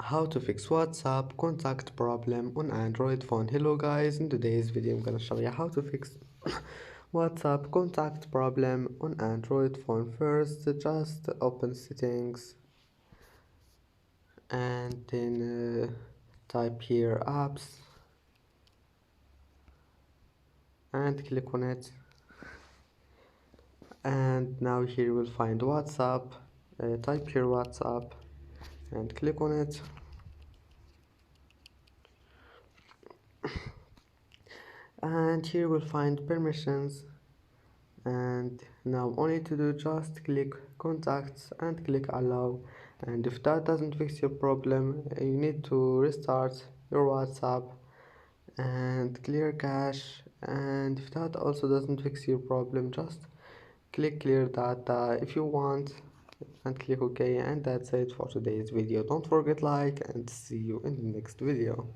How to fix WhatsApp contact problem on Android phone. Hello guys, in today's video I'm gonna show you how to fix WhatsApp contact problem on Android phone. First, just open settings and then type here apps and click on it, and now here you will find WhatsApp. Type here WhatsApp and click on it, and here you will find permissions. And now only to do, just click contacts and click allow. And if that doesn't fix your problem, you need to restart your WhatsApp and clear cache. And if that also doesn't fix your problem, just click clear data if you want and click OK. And that's it for today's video. Don't forget like and see you in the next video.